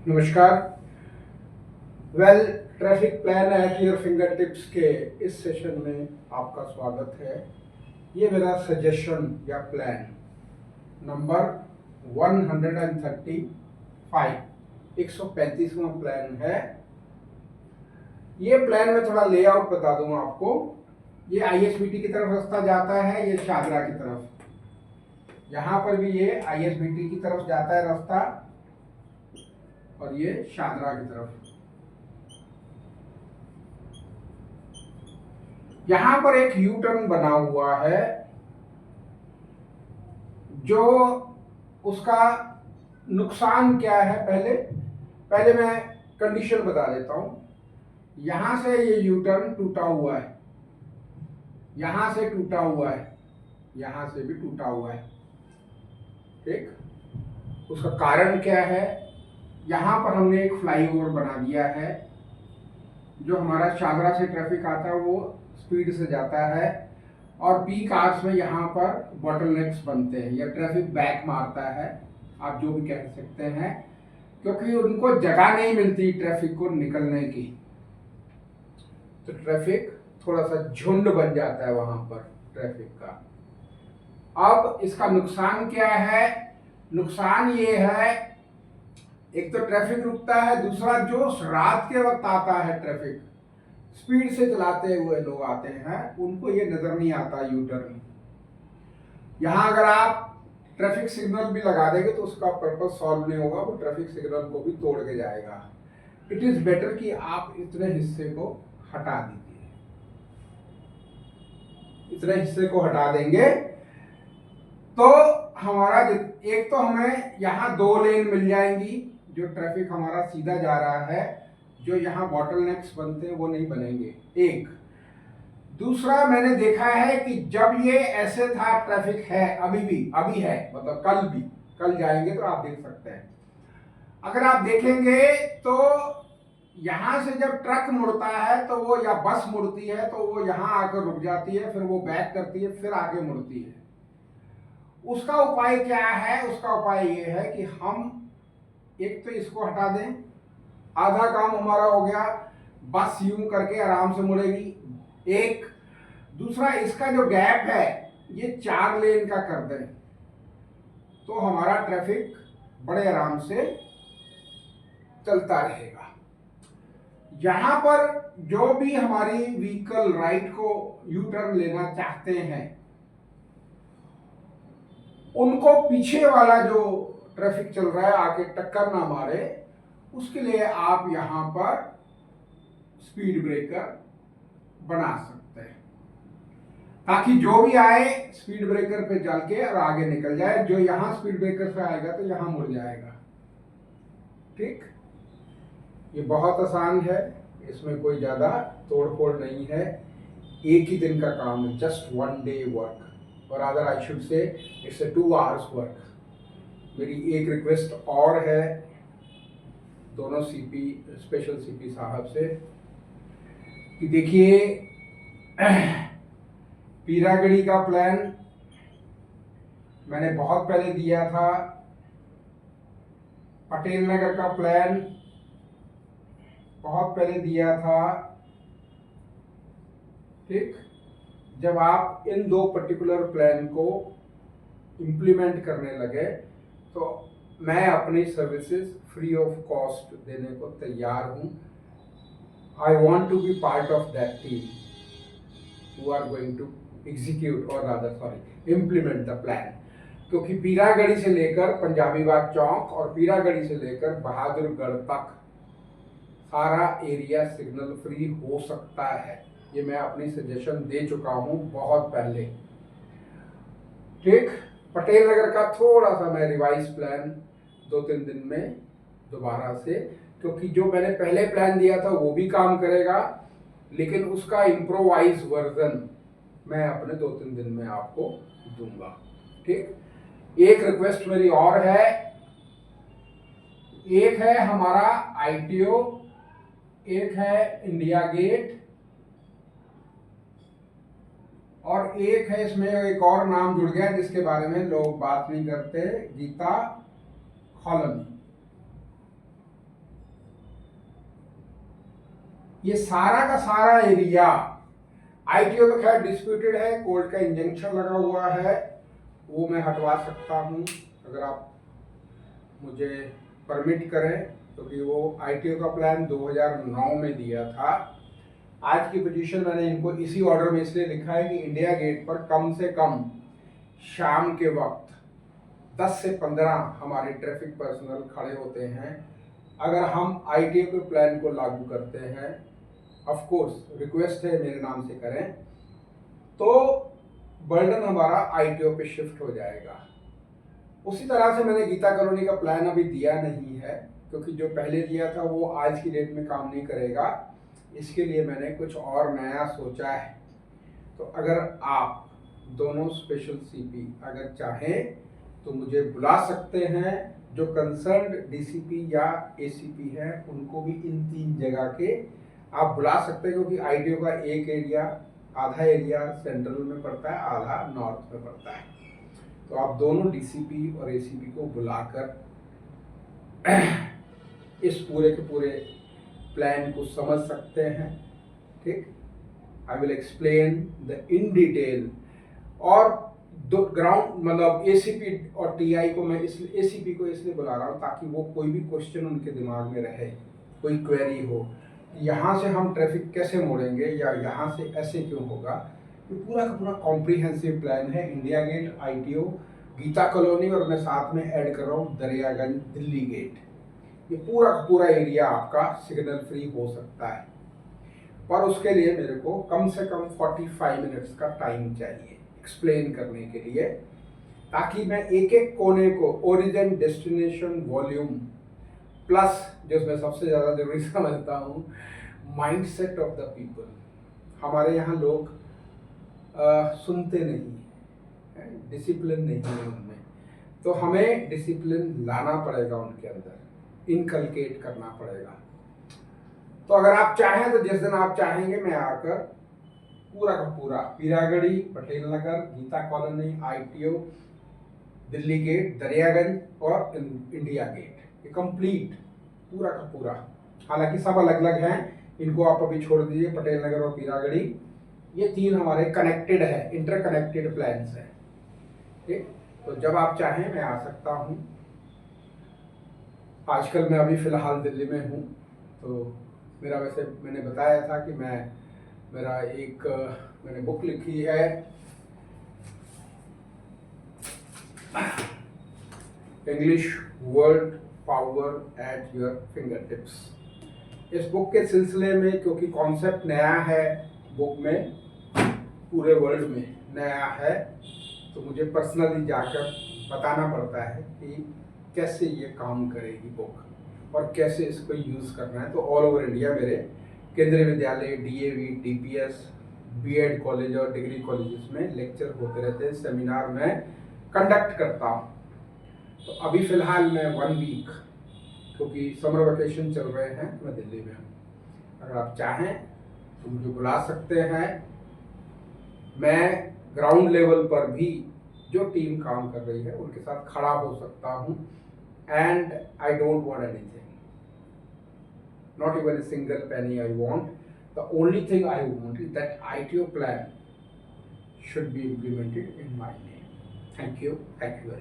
नमस्कार। Traffic plan at your finger tips के इस सेशन में आपका स्वागत है। ये मेरा सजेशन या प्लान नंबर 135 135वां प्लान है। ये प्लान में थोड़ा लेआउट बता दूं आपको। ये आईएसबीटी की तरफ रास्ता जाता है, ये शादरा की तरफ। यहाँ पर भी ये आईएसबीटी की तरफ जाता है रास्ता और ये शादरा की तरफ। यहां पर एक यू टर्न बना हुआ है जो उसका नुकसान क्या है। पहले मैं कंडीशन बता देता हूं। यहां से ये यू टर्न टूटा हुआ है, यहां से टूटा हुआ है, यहां से भी टूटा हुआ है। ठीक, उसका कारण क्या है? यहां पर हमने एक फ्लाईओवर बना दिया है। जो हमारा शादरा से ट्रैफिक आता है वो स्पीड से जाता है और पीक आवर्स में यहाँ पर बॉटलनेक्स बनते हैं या ट्रैफिक बैक मारता है, आप जो भी कह सकते हैं, क्योंकि उनको जगह नहीं मिलती ट्रैफिक को निकलने की। तो ट्रैफिक थोड़ा सा झुंड बन जाता है वहां पर ट्रैफिक का। अब इसका नुकसान क्या है? नुकसान ये है, एक तो ट्रैफिक रुकता है, दूसरा जो रात के वक्त आता है ट्रैफिक, स्पीड से चलाते हुए लोग आते हैं, उनको ये नजर नहीं आता यू टर्न। यहां अगर आप ट्रैफिक सिग्नल भी लगा देंगे तो उसका पर्पस सॉल्व नहीं होगा, वो ट्रैफिक सिग्नल को भी तोड़ के जाएगा। इट इज बेटर कि आप इतने हिस्से को हटा दीजिए। इतने हिस्से को हटा देंगे तो हमारा एक तो हमें यहाँ 2 लेन मिल जाएंगी, जो ट्रैफिक हमारा सीधा जा रहा है, जो यहाँ बॉटलनेक्स बनते हैं वो नहीं बनेंगे। एक दूसरा, मैंने देखा है कि जब ये ऐसे था, ट्रैफिक है अभी है, मतलब कल जाएंगे तो आप देख सकते हैं। अगर आप देखेंगे तो यहां से जब ट्रक मुड़ता है तो वो, या बस मुड़ती है तो वो यहां आकर रुक जाती है, फिर वो बैक करती है, फिर आगे मुड़ती है। उसका उपाय क्या है? उसका उपाय ये है कि हम एक तो इसको हटा दें, आधा काम हमारा हो गया, बस यूं करके आराम से मुड़ेगी। एक दूसरा, इसका जो गैप है ये 4 लेन का कर दें तो हमारा ट्रैफिक बड़े आराम से चलता रहेगा। यहां पर जो भी हमारी व्हीकल राइट को यू टर्न लेना चाहते हैं, उनको पीछे वाला जो ट्रैफिक चल रहा है आके टक्कर ना मारे, उसके लिए आप यहां पर स्पीड ब्रेकर बना सकते हैं, ताकि जो भी आए स्पीड ब्रेकर पे चल के और आगे निकल जाए। जो यहां स्पीड ब्रेकर पे आएगा तो यहां मुड़ जाएगा। ठीक, ये बहुत आसान है, इसमें कोई ज्यादा तोड़फोड़ नहीं है, एक ही दिन का काम है, जस्ट 1 डे वर्क, और other I should say it's a 2 hours work. मेरी एक रिक्वेस्ट और है दोनों सीपी, स्पेशल सीपी साहब से, कि देखिए पीरागढ़ी का प्लान मैंने बहुत पहले दिया था, पटेल नगर का प्लान बहुत पहले दिया था। ठीक, जब आप इन 2 पर्टिकुलर प्लान को इम्प्लीमेंट करने लगे तो मैं अपनी सर्विसेज फ्री ऑफ कॉस्ट देने को तैयार हूं। I want to be part of that team who are going to execute और rather sorry implement the plan. क्योंकि पीरागढ़ी से लेकर पंजाबी बाग चौक और पीरागढ़ी से लेकर बहादुरगढ़ तक सारा एरिया सिग्नल फ्री हो सकता है। ये मैं अपनी सजेशन दे चुका हूं बहुत पहले। ठीक, पटेल नगर का थोड़ा सा मैं रिवाइज प्लान 2-3 दिन में दोबारा से, क्योंकि जो मैंने पहले प्लान दिया था वो भी काम करेगा, लेकिन उसका इम्प्रोवाइज वर्जन मैं अपने 2-3 दिन में आपको दूंगा। ठीक, एक रिक्वेस्ट मेरी और है, एक है हमारा आईटीओ, एक है इंडिया गेट, और एक है, इसमें एक और नाम जुड़ गया जिसके बारे में लोग बात नहीं करते, गीता कॉलोनी। ये सारा का सारा एरिया, आईटीओ तो खैर डिस्प्यूटेड है, कोर्ट का इंजंक्शन लगा हुआ है, वो मैं हटवा सकता हूँ अगर आप मुझे परमिट करें, क्योंकि तो वो आईटीओ का प्लान 2009 में दिया था। आज की पोजीशन मैंने इनको इसी ऑर्डर में इसलिए लिखा है कि इंडिया गेट पर कम से कम शाम के वक्त 10 से 15 हमारे ट्रैफिक पर्सनल खड़े होते हैं। अगर हम आईटीओ के प्लान को लागू करते हैं, ऑफ कोर्स रिक्वेस्ट है मेरे नाम से करें, तो बर्डन हमारा आईटीओ पे शिफ्ट हो जाएगा। उसी तरह से मैंने गीता कॉलोनी का प्लान अभी दिया नहीं है, क्योंकि जो पहले दिया था वो आज की डेट में काम नहीं करेगा, इसके लिए मैंने कुछ और नया सोचा है। तो अगर आप दोनों स्पेशल सीपी अगर चाहें तो मुझे बुला सकते हैं, जो कंसर्न्ड डीसीपी या एसीपी हैं उनको भी इन 3 जगह के आप बुला सकते हैं, क्योंकि आईटीओ का एक एरिया, आधा एरिया सेंट्रल में पड़ता है, आधा नॉर्थ में पड़ता है। तो आप दोनों डीसीपी और एसीपी को बुलाकर इस पूरे के पूरे प्लान को समझ सकते हैं। ठीक, I will explain the in detail. और दो ग्राउंड मतलब एसीपी और टीआई को मैं इसलिए एसीपी को इसलिए बुला रहा हूँ ताकि वो कोई भी क्वेश्चन उनके दिमाग में रहे, कोई क्वेरी हो, यहाँ से हम ट्रैफिक कैसे मोड़ेंगे या यहाँ से ऐसे क्यों होगा। ये पूरा का पूरा कॉम्प्रिहेंसिव प्लान है, India Gate, ITO, Geeta colony, और मैं साथ में ऐड कर रहा हूँ दरियागंज, दिल्ली गेट। ये पूरा का पूरा एरिया आपका सिग्नल फ्री हो सकता है, पर उसके लिए मेरे को कम से कम 45 मिनट्स का टाइम चाहिए एक्सप्लेन करने के लिए, ताकि मैं एक एक कोने को ओरिजिन, डेस्टिनेशन, वॉल्यूम प्लस जो मैं सबसे ज़्यादा जरूरी समझता हूँ माइंडसेट ऑफ द पीपल। हमारे यहाँ लोग सुनते नहीं हैं, डिसिप्लिन नहीं है उनमें, तो हमें डिसिप्लिन लाना पड़ेगा उनके अंदर, इनकलकेट करना पड़ेगा। तो अगर आप चाहें तो जिस दिन आप चाहेंगे मैं आकर पूरा का पूरा Peeragarhi, Patel Nagar, Geeta Colony, ITO, Delhi Gate, Daryaganj और इंडिया गेट, ये कंप्लीट पूरा का पूरा, हालांकि सब अलग अलग हैं, इनको आप अभी छोड़ दीजिए, पटेल नगर और पीरागढ़ी, ये 3 हमारे कनेक्टेड है, इंटरकनेक्टेड प्लान्स हैं। ठीक, तो जब आप चाहें मैं आ सकता हूँ। आजकल मैं अभी फ़िलहाल दिल्ली में हूँ, तो मेरा वैसे मैंने बताया था कि मेरा एक मैंने बुक लिखी है English word power at your finger tips. इस बुक के सिलसिले में, क्योंकि कॉन्सेप्ट नया है बुक में, पूरे वर्ल्ड में नया है, तो मुझे पर्सनली जाकर बताना पड़ता है कि कैसे ये काम करेगी बुक और कैसे इसको यूज़ करना है। तो ऑल ओवर इंडिया मेरे केंद्रीय विद्यालय, डीएवी, डीपीएस, बीएड कॉलेज और डिग्री कॉलेजेस में लेक्चर होते रहते हैं, सेमिनार में कंडक्ट करता हूँ। तो अभी फ़िलहाल मैं 1 वीक, क्योंकि समर वेकेशन चल रहे हैं, तो मैं दिल्ली में हूँ। अगर आप चाहें तो मुझे बुला सकते हैं, मैं ग्राउंड लेवल पर भी जो टीम काम कर रही है उनके साथ खड़ा हो सकता हूँ। And I don't want anything, not even a single penny I want. The only thing I want is that ITO plan should be implemented in my name. Thank you very